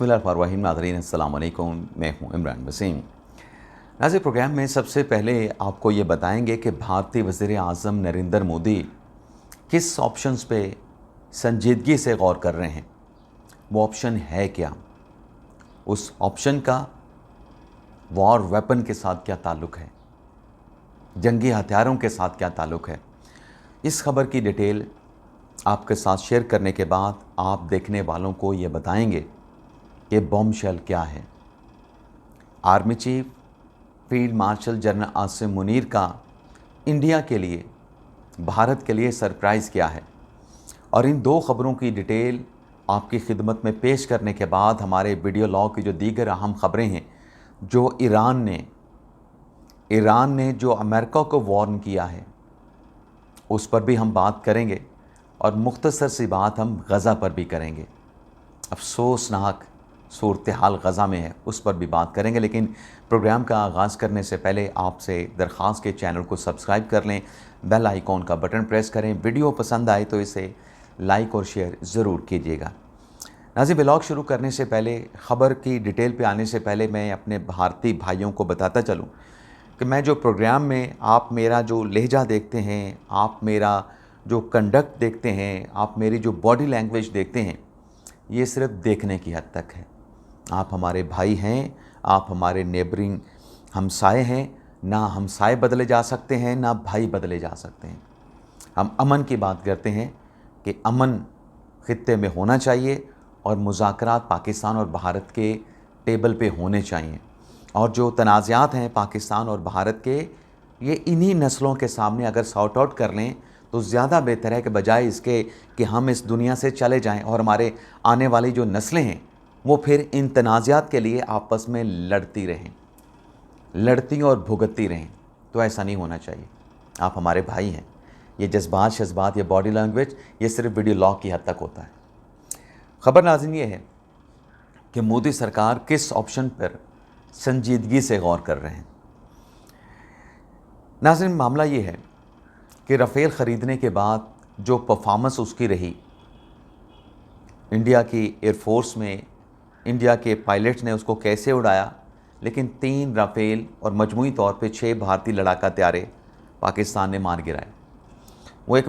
बिस्मिल्लाहिर्रहमानिर्रहीम। नाज़रीन अस्सलाम वालेकुम, मैं हूँ इमरान वसीम। नाज़रीन, प्रोग्राम में सबसे पहले आपको ये बताएंगे कि भारतीय वज़ीर आज़म नरेंद्र मोदी किस ऑप्शंस पे संजीदगी से गौर कर रहे हैं। वो ऑप्शन है क्या, उस ऑप्शन का वॉर वेपन के साथ क्या ताल्लुक़ है, जंगी हथियारों के साथ क्या ताल्लुक़ है। इस खबर की डिटेल आपके साथ शेयर करने के बाद आप देखने वालों को ये बताएंगे कि बॉम्बशेल क्या है। Army chief field marshal general Asim Munir का इंडिया के लिए, भारत के लिए सरप्राइज़ क्या है, और इन दो ख़बरों की डिटेल आपकी खिदमत में पेश करने के बाद हमारे वीडियो लॉग की जो दीगर अहम ख़बरें हैं, जो ईरान ने जो अमेरिका को वार्न किया है, उस पर भी हम बात करेंगे और मुख्तसर सी बात हम गज़ा पर भी करेंगे। अफसोसनाक सूरत हाल गज़ा में है, उस पर भी बात करेंगे। लेकिन प्रोग्राम का आगाज़ करने से पहले आपसे दरख्वास्त के चैनल को सब्सक्राइब कर लें, बेल आइकॉन का बटन प्रेस करें। वीडियो पसंद आए तो इसे लाइक और शेयर ज़रूर कीजिएगा। नाज़रीन, व्लॉग शुरू करने से पहले, ख़बर की डिटेल पे आने से पहले मैं अपने भारतीय भाइयों को बताता चलूँ कि मैं जो प्रोग्राम में आप मेरा जो लहजा देखते हैं, आप मेरा जो कंडक्ट देखते हैं, आप मेरी जो बॉडी लैंग्वेज देखते हैं, ये सिर्फ देखने की हद तक है। आप हमारे भाई हैं, आप हमारे नेबरिंग हमसाए हैं। ना हमसाए बदले जा सकते हैं, ना भाई बदले जा सकते हैं। हम अमन की बात करते हैं कि अमन खित्ते में होना चाहिए और मुज़ाकरात पाकिस्तान और भारत के टेबल पे होने चाहिए। और जो तनाज़ात हैं पाकिस्तान और भारत के, ये इन्हीं नस्लों के सामने अगर सॉर्ट आउट कर लें तो ज़्यादा बेहतर है कि बजाय इसके कि हम इस दुनिया से चले जाएं और हमारे आने वाली जो नस्लें हैं वो फिर इन तनाज़ात के लिए आपस में लड़ती और भुगतती रहें। तो ऐसा नहीं होना चाहिए। आप हमारे भाई हैं। ये जज्बात, ये बॉडी लैंग्वेज, ये सिर्फ वीडियो लॉग की हद तक होता है। ख़बर नाज़रीन ये है कि मोदी सरकार किस ऑप्शन पर संजीदगी से गौर कर रहे हैं। नाज़रीन, मामला ये है कि राफ़ेल ख़रीदने के बाद जो परफॉर्मेंस उसकी रही, इंडिया की एयरफोर्स में इंडिया के पायलट्स ने उसको कैसे उड़ाया, लेकिन 3 राफ़ेल और मजमूई तौर पे 6 भारतीय लड़ाका त्यारे पाकिस्तान ने मार गिराए। वो एक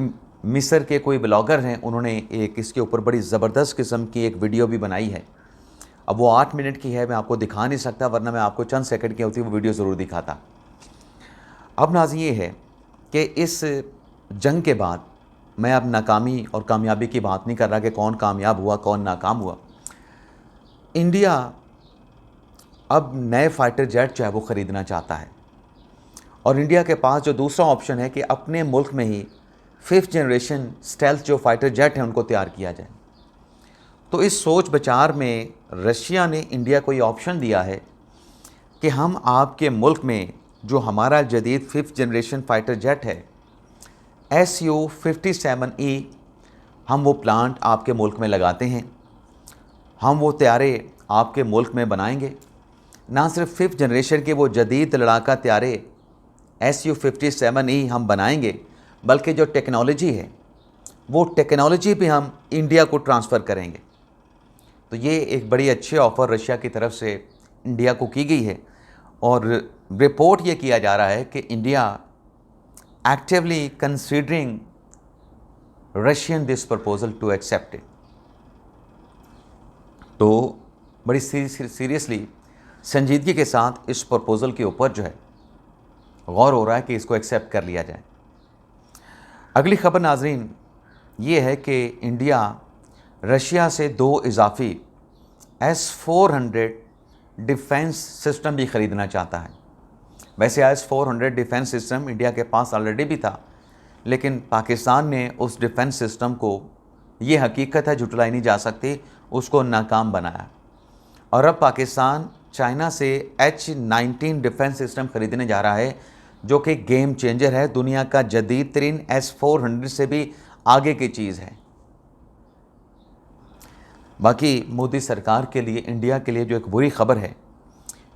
मिस्र के कोई ब्लॉगर हैं, उन्होंने एक इसके ऊपर बड़ी ज़बरदस्त किस्म की एक वीडियो भी बनाई है। अब वो 8 मिनट की है, मैं आपको दिखा नहीं सकता, वरना मैं आपको चंद सेकंड की होती वो वीडियो ज़रूर दिखाता। अब नाज़ ये है कि इस जंग के बाद, मैं अब नाकामी और कामयाबी की बात नहीं कर रहा कि कौन कामयाब हुआ कौन नाकाम हुआ। इंडिया अब नए फाइटर जेट जो है वो ख़रीदना चाहता है, और इंडिया के पास जो दूसरा ऑप्शन है कि अपने मुल्क में ही 5th जनरेशन स्टेल्थ जो फाइटर जेट हैं उनको तैयार किया जाए। तो इस सोच विचार में रशिया ने इंडिया को ये ऑप्शन दिया है कि हम आपके मुल्क में जो हमारा जदीद 5th जनरेशन फाइटर जेट है Su-57E, हम वो प्लांट आपके मुल्क में लगाते हैं, हम वो तैयारे आपके मुल्क में बनाएंगे। ना सिर्फ 5th जनरेशन के वो जदीद लड़ाका तैयारे Su-57E हम बनाएंगे, बल्कि जो टेक्नोलॉजी है वो टेक्नोलॉजी भी हम इंडिया को ट्रांसफ़र करेंगे। तो ये एक बड़ी अच्छी ऑफ़र रशिया की तरफ से इंडिया को की गई है, और रिपोर्ट ये किया जा रहा है कि India actively considering Russian this proposal to accept it. तो बड़ी सीरियसली संजीदगी के साथ इस प्रपोज़ल के ऊपर जो है गौर हो रहा है कि इसको एक्सेप्ट कर लिया जाए। अगली खबर नाजरीन ये है कि इंडिया रशिया से 2 इजाफी S-400 डिफेंस सिस्टम भी ख़रीदना चाहता है। वैसे S-400 डिफेंस सिस्टम इंडिया के पास ऑलरेडी भी था, लेकिन पाकिस्तान ने उस डिफेंस सिस्टम को, ये हकीकत है झुटलाई नहीं जा सकती, उसको नाकाम बनाया। और अब पाकिस्तान चाइना से H-19 डिफेंस सिस्टम ख़रीदने जा रहा है, जो कि गेम चेंजर है, दुनिया का जदीद तरीन S-400 से भी आगे की चीज़ है। बाकी मोदी सरकार के लिए, इंडिया के लिए जो एक बुरी ख़बर है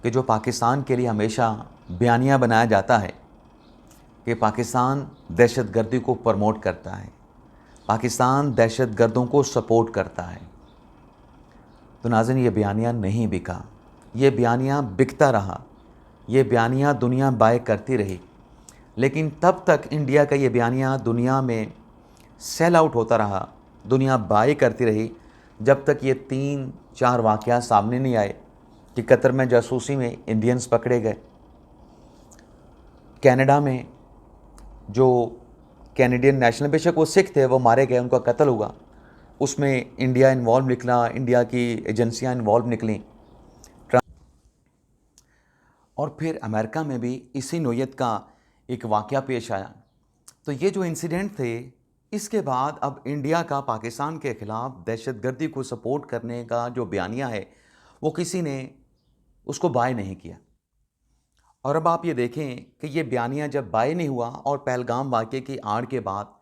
कि जो पाकिस्तान के लिए हमेशा बयानिया बनाया जाता है कि पाकिस्तान दहशतगर्दी को प्रमोट करता है, पाकिस्तान दहशतगर्दों को सपोर्ट करता है, तो नाज़रीन ये बयानिया नहीं बिका, ये बयानिया बिकता रहा, ये बयानिया दुनिया बाय करती रही, लेकिन तब तक इंडिया का ये बयानिया दुनिया में सेल आउट होता रहा, दुनिया बाय करती रही, जब तक ये 3-4 वाक़यात सामने नहीं आए कि कतर में जासूसी में इंडियंस पकड़े गए, कनाडा में जो कैनेडियन नेशनल, बेशक वो सिख थे, वो मारे गए, उनका कत्ल हुआ, उसमें इंडिया इन्वॉल्व निकला, इंडिया की एजेंसियां इन्वॉल्व निकलीं। और फिर अमेरिका में भी इसी नोयत का एक वाक़या पेश आया। तो ये जो इंसिडेंट थे, इसके बाद अब इंडिया का पाकिस्तान के ख़िलाफ़ दहशतगर्दी को सपोर्ट करने का जो बयानिया है, वो किसी ने उसको बाय नहीं किया। और अब आप ये देखें कि ये बयानिया जब बाय नहीं हुआ और पहलगाम वाक़े की आड़ के बाद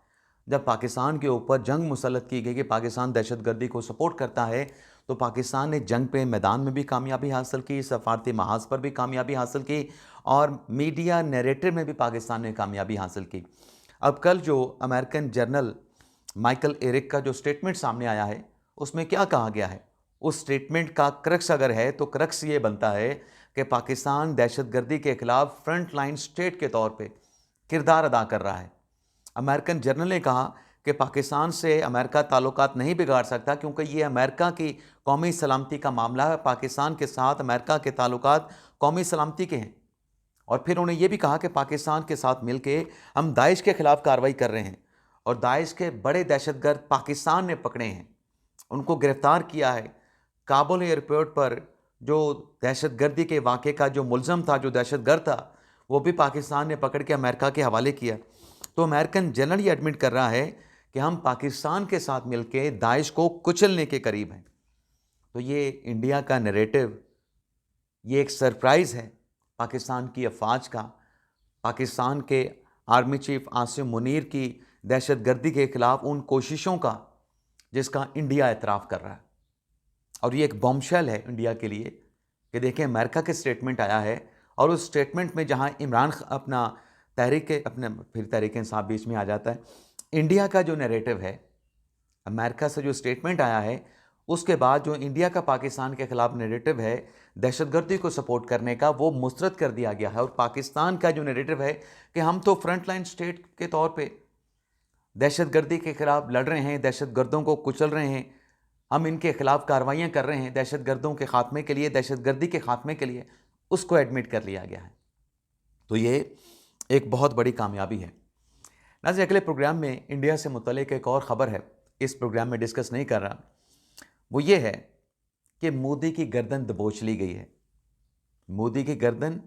जब पाकिस्तान के ऊपर जंग मुसल्लत की गई कि पाकिस्तान दहशतगर्दी को सपोर्ट करता है, तो पाकिस्तान ने जंग पे मैदान में भी कामयाबी हासिल की, सफारती महाज पर भी कामयाबी हासिल की और मीडिया नैरेटिव में भी पाकिस्तान ने कामयाबी हासिल की। अब कल जो अमेरिकन जर्नल माइकल एरिक का जो स्टेटमेंट सामने आया है, उसमें क्या कहा गया है, उस स्टेटमेंट का क्रक्स अगर है तो क्रक्स ये बनता है कि पाकिस्तान दहशतगर्दी के खिलाफ फ्रंट लाइन स्टेट के तौर पे किरदार अदा कर रहा है। अमेरिकन जर्नल ने कहा कि पाकिस्तान से अमेरिका ताल्लुकात नहीं बिगाड़ सकता क्योंकि ये अमेरिका की कौमी सलामती का मामला है, पाकिस्तान के साथ अमेरिका के ताल्लुकात कौमी सलामती के हैं। और फिर उन्होंने ये भी कहा कि पाकिस्तान के साथ मिलके हम दाइश के ख़िलाफ़ कार्रवाई कर रहे हैं और दाइश के बड़े दहशतगर्द पाकिस्तान ने पकड़े हैं, उनको गिरफ़्तार किया है। काबुल एयरपोर्ट पर जो दहशतगर्दी के वाक़े का जो मुलज़म था, जो दहशतगर्द था, वो भी पाकिस्तान ने पकड़ के अमेरिका के हवाले किया। तो अमेरिकन जनरल ये एडमिट कर रहा है कि हम पाकिस्तान के साथ मिलके दाइश को कुचलने के करीब हैं। तो ये इंडिया का नैरेटिव, ये एक सरप्राइज़ है पाकिस्तान की अफवाज का, पाकिस्तान के आर्मी चीफ आसिम मुनीर की दहशतगर्दी के ख़िलाफ़ उन कोशिशों का जिसका इंडिया एतराफ़ कर रहा है। और ये एक बॉम्बशेल है इंडिया के लिए कि देखें अमेरिका के स्टेटमेंट आया है और उस स्टेटमेंट में जहां इमरान अपना तहरीक इंसाफ बीच में आ जाता है, इंडिया का जो नैरेटिव है, अमेरिका से जो स्टेटमेंट आया है, उसके बाद जो इंडिया का पाकिस्तान के ख़िलाफ़ नैरेटिव है दहशतगर्दी को सपोर्ट करने का, वो मुस्तरद कर दिया गया है। और पाकिस्तान का जो नैरेटिव है कि हम तो फ्रंट लाइन स्टेट के तौर पे दहशतगर्दी के ख़िलाफ़ लड़ रहे हैं, दहशतगर्दों को कुचल रहे हैं, हम इनके ख़िलाफ़ कार्रवाइयाँ कर रहे हैं दहशतगर्दों के ख़ात्मे के लिए, दहशतगर्दी के ख़ात्मे के लिए, उसको एडमिट कर लिया गया है। तो ये एक बहुत बड़ी कामयाबी है। नाज़रीन, अगले प्रोग्राम में इंडिया से मुतल्लिक़ एक और ख़बर है, इस प्रोग्राम में डिस्कस नहीं कर रहा, वो ये है कि मोदी की गर्दन दबोच ली गई है। मोदी की गर्दन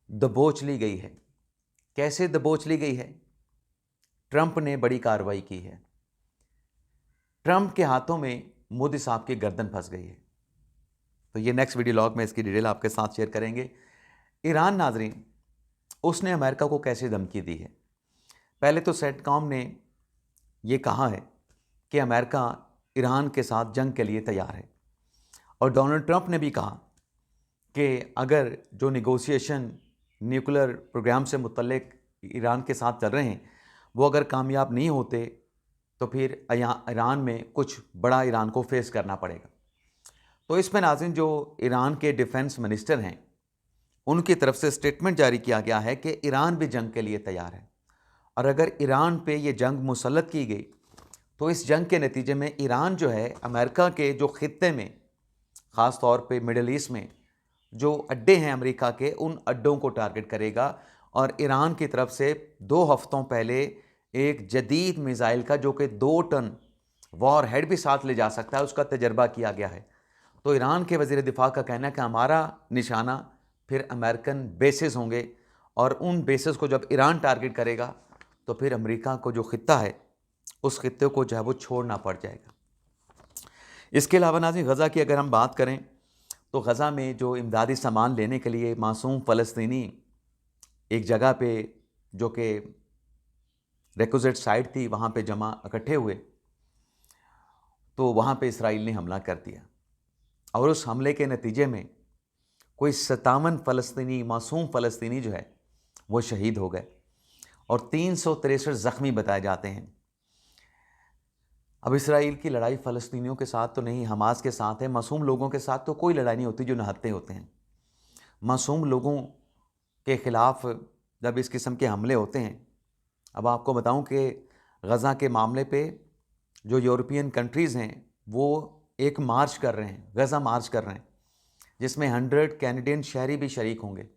दबोच ली गई है। कैसे दबोच ली गई है? ट्रंप ने बड़ी कार्रवाई की है। ट्रंप के हाथों में मोदी साहब की गर्दन फंस गई है। तो ये नेक्स्ट वीडियो लॉग में इसकी डिटेल आपके साथ शेयर करेंगे। ईरान, नाज़रीन, उसने अमेरिका को कैसे धमकी दी है? पहले तो सेटकॉम ने ये कहा है कि अमेरिका ईरान के साथ जंग के लिए तैयार है और डोनाल्ड ट्रंप ने भी कहा कि अगर जो निगोशिएशन न्यूक्लियर प्रोग्राम से मुतल्लिक ईरान के साथ चल रहे हैं, वो अगर कामयाब नहीं होते तो फिर ईरान में कुछ बड़ा ईरान को फेस करना पड़ेगा। तो इसमें नाज़रीन जो ईरान के डिफेंस मिनिस्टर हैं, उनकी तरफ से स्टेटमेंट जारी किया गया है कि ईरान भी जंग के लिए तैयार है और अगर ईरान पे ये जंग मुसल्लत की गई तो इस जंग के नतीजे में ईरान जो है अमेरिका के जो खित्ते में, ख़ास तौर पे मिडल ईस्ट में जो अड्डे हैं अमेरिका के, उन अड्डों को टारगेट करेगा। और ईरान की तरफ से 2 हफ्तों पहले एक जदीद मिसाइल का, जो कि 2 टन वॉर हेड भी साथ ले जा सकता है, उसका तजर्बा किया गया है। तो ईरान के वज़ीर दिफा का कहना है कि हमारा निशाना फिर अमेरिकन बेसेस होंगे और उन बेसेस को जब ईरान टारगेट करेगा तो फिर अमेरिका को जो खित्ता है उस खित्ते को जो है वो छोड़ना पड़ जाएगा। इसके अलावा नाज़रीन, गज़ा की अगर हम बात करें तो गज़ा में जो इमदादी सामान लेने के लिए मासूम फ़लस्तीनी एक जगह पे, जो कि रिक्विजिट साइट थी, वहाँ पे इकट्ठे हुए, तो वहाँ पे इसराइल ने हमला कर दिया और उस हमले के नतीजे में कोई 57 फ़लस्तीनी, मासूम फ़लस्तीनी जो है वो शहीद हो गए और 363 ज़ख्मी बताए जाते हैं। अब इसराइल की लड़ाई फ़लस्तीनियों के साथ तो नहीं, हमास के साथ है। मासूम लोगों के साथ तो कोई लड़ाई नहीं होती जो निहत्थे होते हैं। मासूम लोगों के ख़िलाफ़ जब इस किस्म के हमले होते हैं, अब आपको बताऊं कि गज़ा के मामले पे जो यूरोपियन कंट्रीज़ हैं वो एक मार्च कर रहे हैं, गज़ा मार्च कर रहे हैं, जिसमें 100 कैनेडियन शहरी भी शरीक होंगे।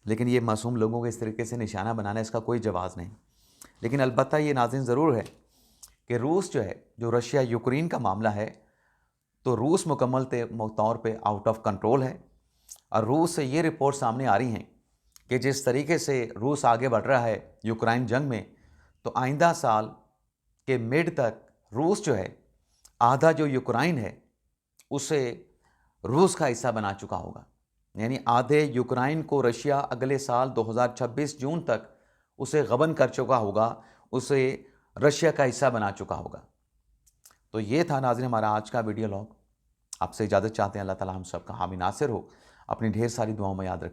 लेकिन ये मासूम लोगों को इस तरीके से निशाना बनाना, इसका कोई जवाज़ नहीं। लेकिन अलबत्ता ये नाज़रीन ज़रूर है कि रूस जो है, जो रशिया यूक्रेन का मामला है, तो रूस मुकम्मल तौर पे आउट ऑफ कंट्रोल है। और रूस से ये रिपोर्ट सामने आ रही हैं कि जिस तरीके से रूस आगे बढ़ रहा है यूक्रेन जंग में, तो आइंदा साल के मिड तक रूस जो है, आधा जो यूक्रेन है उसे रूस का हिस्सा बना चुका होगा। यानी आधे यूक्रेन को रशिया अगले साल 2026 जून तक उसे गबन कर चुका होगा, उसे रशिया का हिस्सा बना चुका होगा। तो ये था नाज़रीन हमारा आज का वीडियो लॉग। आपसे इजाज़त चाहते हैं। अल्लाह ताला हम सबका हामी नासिर हो। अपनी ढेर सारी दुआओं में याद रखिए।